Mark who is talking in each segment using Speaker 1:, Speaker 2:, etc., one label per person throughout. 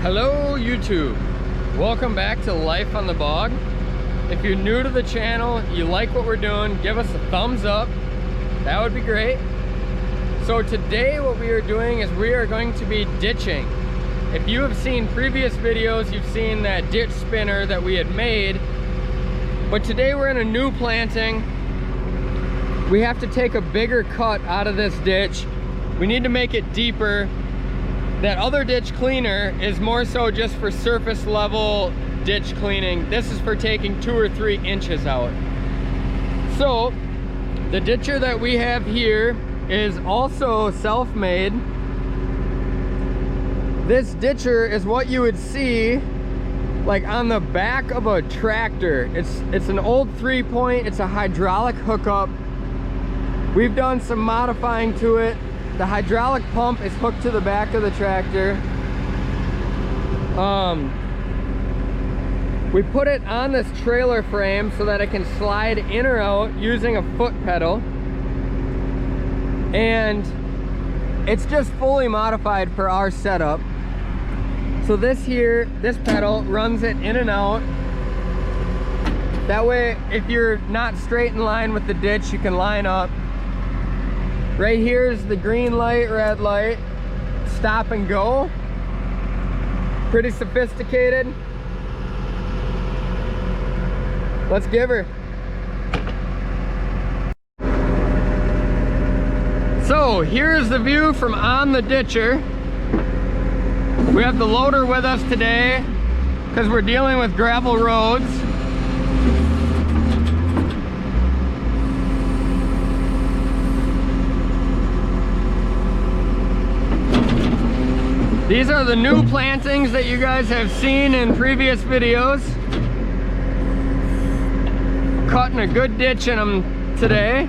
Speaker 1: Hello YouTube, welcome back to Life on the Bog. If you're new to the channel, you like what we're doing, give us a thumbs up, that would be great. So today what we are doing is we are going to be ditching. If you have seen previous videos, you've seen that ditch spinner that we had made, but today we're in a new planting. We have to take a bigger cut out of this ditch. We need to make it deeper. That other ditch cleaner is more so just for surface level ditch cleaning. This is for taking 2 or 3 inches out. So the ditcher that we have here is also self-made. This ditcher is what you would see like on the back of a tractor. It's an old 3-point, it's a hydraulic hookup. We've done some modifying to it. The hydraulic pump is hooked to the back of the tractor. We put it on this trailer frame so that it can slide in or out using a foot pedal. And it's just fully modified for our setup. So this pedal runs it in and out. That way, if you're not straight in line with the ditch, you can line up. Right here is the green light, red light, stop and go. Pretty sophisticated. Let's give her. So here's the view from on the ditcher. We have the loader with us today because we're dealing with gravel roads. These are the new plantings that you guys have seen in previous videos. Cutting a good ditch in them today.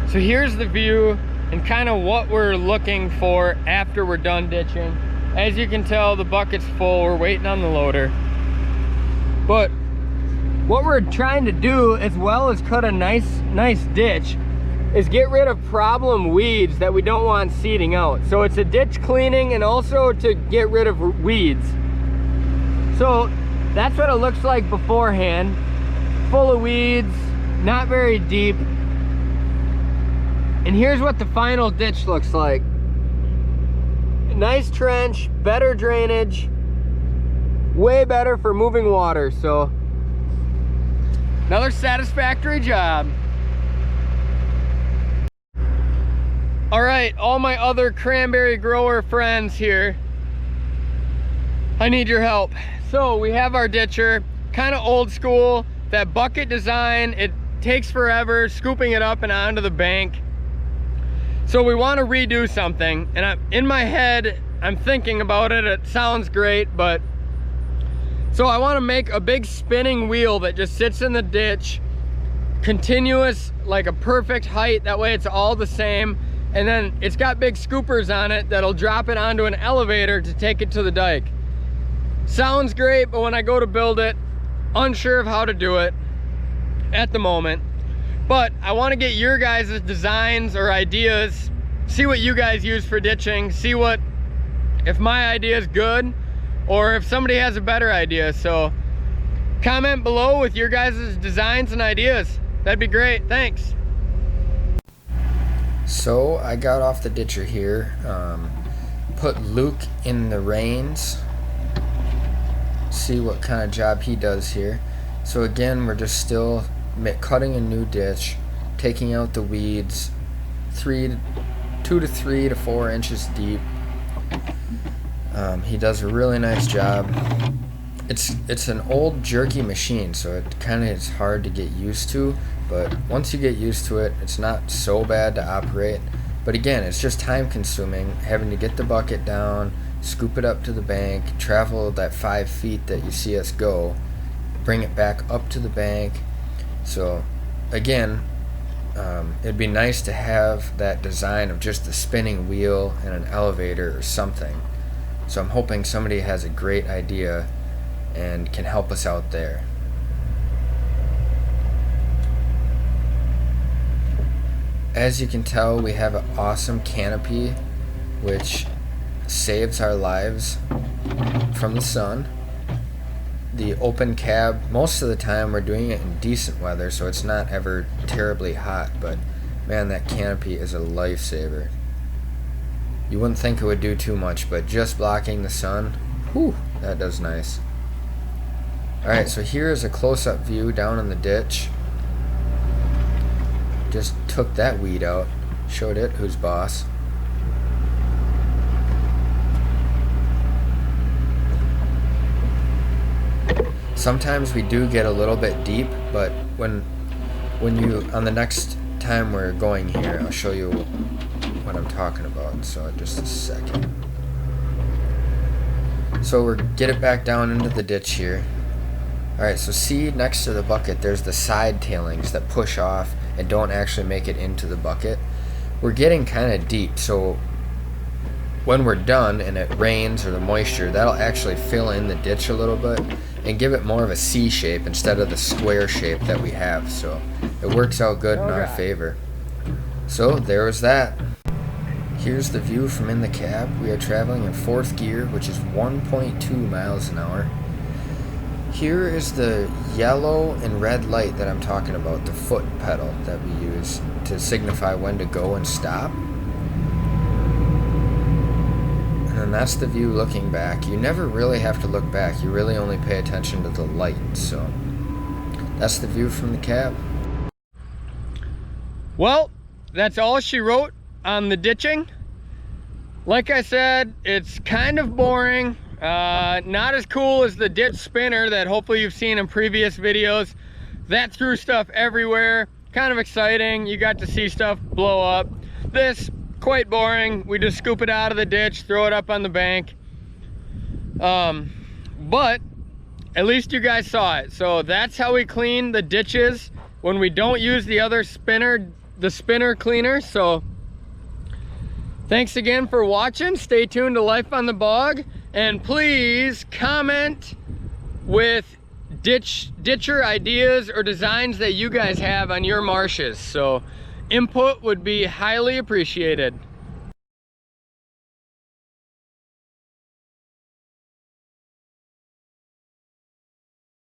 Speaker 1: So here's the view and kind of what we're looking for after we're done ditching. As you can tell, the bucket's full, we're waiting on the loader. But what we're trying to do, as well as cut a nice ditch, is get rid of problem weeds that we don't want seeding out. So it's a ditch cleaning and also to get rid of weeds. So that's what it looks like beforehand. Full of weeds, not very deep. And here's what the final ditch looks like. Nice trench, better drainage, way better for moving water. So another satisfactory job. All right, all my other cranberry grower friends here, I need your help. So we have our ditcher, kind of old school, that bucket design. It takes forever scooping it up and onto the bank. So we want to redo something, and in my head, I'm thinking about it. It sounds great, but so I want to make a big spinning wheel that just sits in the ditch, continuous, like a perfect height. That way it's all the same. And then it's got big scoopers on it that'll drop it onto an elevator to take it to the dike. Sounds great, but when I go to build it, unsure of how to do it at the moment. But I want to get your guys' designs or ideas, see what you guys use for ditching, see if my idea is good or if somebody has a better idea. So comment below with your guys' designs and ideas. That'd be great. Thanks.
Speaker 2: So I got off the ditcher here, put Luke in the reins, see what kind of job he does here. So again, we're just still cutting a new ditch, taking out the weeds, 2 to 3 to 4 inches deep. He does a really nice job. It's an old jerky machine, so it kind of is hard to get used to, but once you get used to it, it's not so bad to operate. But again, it's just time consuming, having to get the bucket down, scoop it up to the bank, travel that 5 feet that you see us go, bring it back up to the bank. So again, it'd be nice to have that design of just the spinning wheel and an elevator or something. So I'm hoping somebody has a great idea and can help us out there. As you can tell, we have an awesome canopy which saves our lives from the sun. The open cab, most of the time we're doing it in decent weather, so it's not ever terribly hot, but man, that canopy is a lifesaver. You wouldn't think it would do too much, but just blocking the sun, whew, that does nice. Alright, so here is a close-up view down in the ditch. Just took that weed out, showed it who's boss. Sometimes we do get a little bit deep, but when you, on the next time we're going here, I'll show you what I'm talking about, so just a second. So we're get it back down into the ditch here. Alright, so see next to the bucket there's the side tailings that push off and don't actually make it into the bucket. We're getting kind of deep, so when we're done and it rains or the moisture, that'll actually fill in the ditch a little bit and give it more of a C shape instead of the square shape that we have, so it works out good in our favor. So there was that. Here's the view from in the cab. We are traveling in 4th gear, which is 1.2 miles an hour. Here is the yellow and red light that I'm talking about, the foot pedal that we use to signify when to go and stop. And then that's the view looking back. You never really have to look back, you really only pay attention to the light, so that's the view from the cab.
Speaker 1: Well, that's all she wrote on the ditching. Like I said, it's kind of boring. Not as cool as the ditch spinner that hopefully you've seen in previous videos. That threw stuff everywhere. Kind of exciting. You got to see stuff blow up. This, quite boring. We just scoop it out of the ditch, throw it up on the bank. But at least you guys saw it. So that's how we clean the ditches when we don't use the other spinner, the spinner cleaner. So thanks again for watching. Stay tuned to Life on the Bog. And please comment with ditcher ideas or designs that you guys have on your marshes. So input would be highly appreciated.